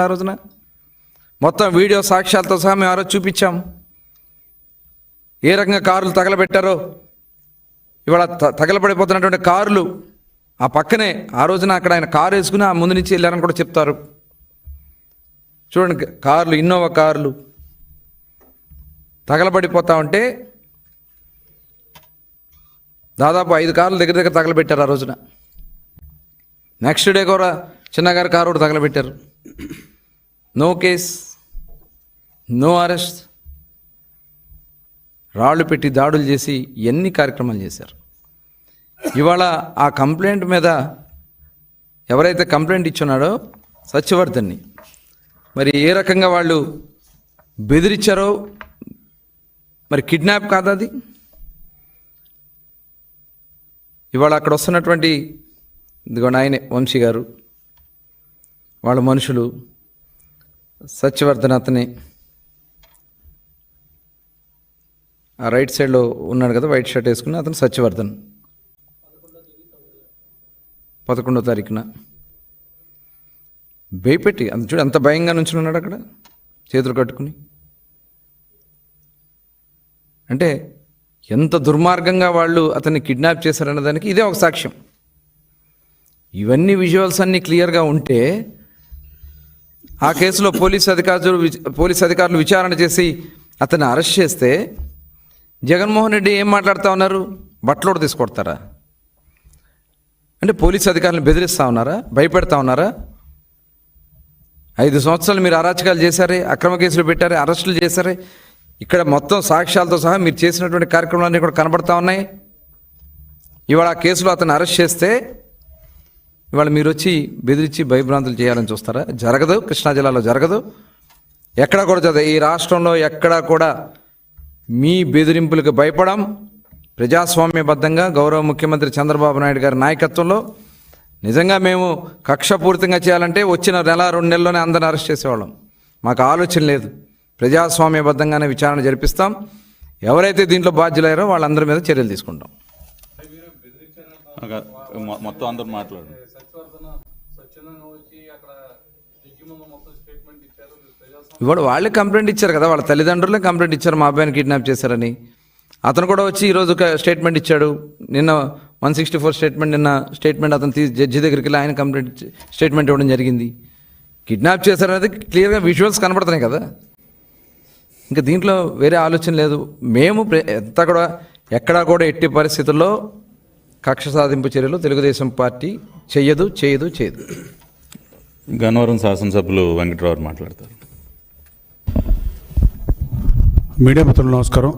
ఆ రోజున మొత్తం వీడియో సాక్ష్యాలతో సహా మేము ఆ రోజు చూపించాం. ఏ రకంగా కారులు తగలబెట్టారో. ఇవాళ తగలబడిపోతున్నటువంటి కారులు ఆ పక్కనే ఆ రోజున అక్కడ ఆయన కారు వేసుకుని ఆ ముందు నుంచి వెళ్ళారని కూడా చెప్తారు. చూడండి, కార్లు, ఇన్నోవా కార్లు తగలబడిపోతా ఉంటే దాదాపు 5 కార్లు దగ్గర తగలబెట్టారు ఆ రోజున. నెక్స్ట్ డే కూడా చిన్నగారి కారు కూడా తగలబెట్టారు. No case, no arrest. రాళ్ళు పెట్టి దాడులు చేసి ఎన్ని కార్యక్రమాలు చేశారు. ఇవాళ ఆ కంప్లైంట్ మీద ఎవరైతే కంప్లైంట్ ఇచ్చున్నాడో సత్యవర్ధన్ని మరి ఏ రకంగా వాళ్ళు బెదిరించారో, మరి కిడ్నాప్ కాదా అది? ఇవాళ అక్కడ వస్తున్నటువంటి ఇదిగోండి ఆయనే వంశీ గారు, వాళ్ళ మనుషులు, సత్యవర్ధన్ అతనే ఆ రైట్ సైడ్లో ఉన్నాడు కదా, వైట్ షర్ట్ వేసుకుని, అతను సత్యవర్ధన్. 11వ తారీఖున భయపెట్టి అంత చూడు, అంత భయంగా నుంచి ఉన్నాడు అక్కడ చేతులు కట్టుకుని. అంటే ఎంత దుర్మార్గంగా వాళ్ళు అతన్ని కిడ్నాప్ చేశారన్న దానికి ఇదే ఒక సాక్ష్యం. ఇవన్నీ విజువల్స్ అన్నీ క్లియర్గా ఉంటే ఆ కేసులో పోలీస్ అధికారులు విచారణ చేసి అతన్ని అరెస్ట్ చేస్తే జగన్మోహన్ రెడ్డి ఏం మాట్లాడుతూ ఉన్నారు? బట్టలోడు తీసుకొడతారా? అంటే పోలీస్ అధికారులను బెదిరిస్తూ ఉన్నారా? భయపెడతా ఉన్నారా? 5 సంవత్సరాలు మీరు అరాచకాలు చేశారే, అక్రమ కేసులు పెట్టారే, అరెస్టులు చేశారే. ఇక్కడ మొత్తం సాక్ష్యాలతో సహా మీరు చేసినటువంటి కార్యక్రమాలన్నీ కూడా కనబడతా ఉన్నాయి. ఇవాళ ఆ కేసులో అతను అరెస్ట్ చేస్తే ఇవాళ మీరు వచ్చి బెదిరించి భయభ్రాంతులు చేయాలని చూస్తారా? జరగదు. కృష్ణా జిల్లాలో జరగదు. ఎక్కడా కూడా జరగదు. ఈ రాష్ట్రంలో ఎక్కడా కూడా మీ బెదిరింపులకు భయపడం. ప్రజాస్వామ్యబద్ధంగా గౌరవ ముఖ్యమంత్రి చంద్రబాబు నాయుడు గారి నాయకత్వంలో నిజంగా మేము కక్షపూరితంగా చేయాలంటే వచ్చిన 1-2 నెలల్లోనే అందరిని అరెస్ట్ చేసేవాళ్ళం. మాకు ఆలోచన లేదు. ప్రజాస్వామ్యబద్ధంగానే విచారణ జరిపిస్తాం. ఎవరైతే దీంట్లో బాధ్యులయ్యారో వాళ్ళందరి మీద చర్యలు తీసుకుంటాం. మొత్తం అందరూ మాట్లాడు. ఇవాళ వాళ్ళే కంప్లైంట్ ఇచ్చారు కదా, వాళ్ళ తల్లిదండ్రులే కంప్లైంట్ ఇచ్చారు మా అబ్బాయిని కిడ్నాప్ చేశారని. అతను కూడా వచ్చి ఈరోజు ఒక స్టేట్మెంట్ ఇచ్చాడు. నిన్న 164 స్టేట్మెంట్ అతను జడ్జి దగ్గరికి వెళ్ళి ఆయన స్టేట్మెంట్ ఇవ్వడం జరిగింది. కిడ్నాప్ చేశారనేది క్లియర్గా విజువల్స్ కనబడుతున్నాయి కదా. ఇంకా దీంట్లో వేరే ఆలోచన లేదు. మేము ఎక్కడా కూడా ఎట్టి పరిస్థితుల్లో కక్ష సాధింపు చర్యలు తెలుగుదేశం పార్టీ చేయదు. గన్నవరం శాసనసభ్యులు వెంకట్రావు మాట్లాడతారు. మీడియా మిత్రులు నమస్కారం.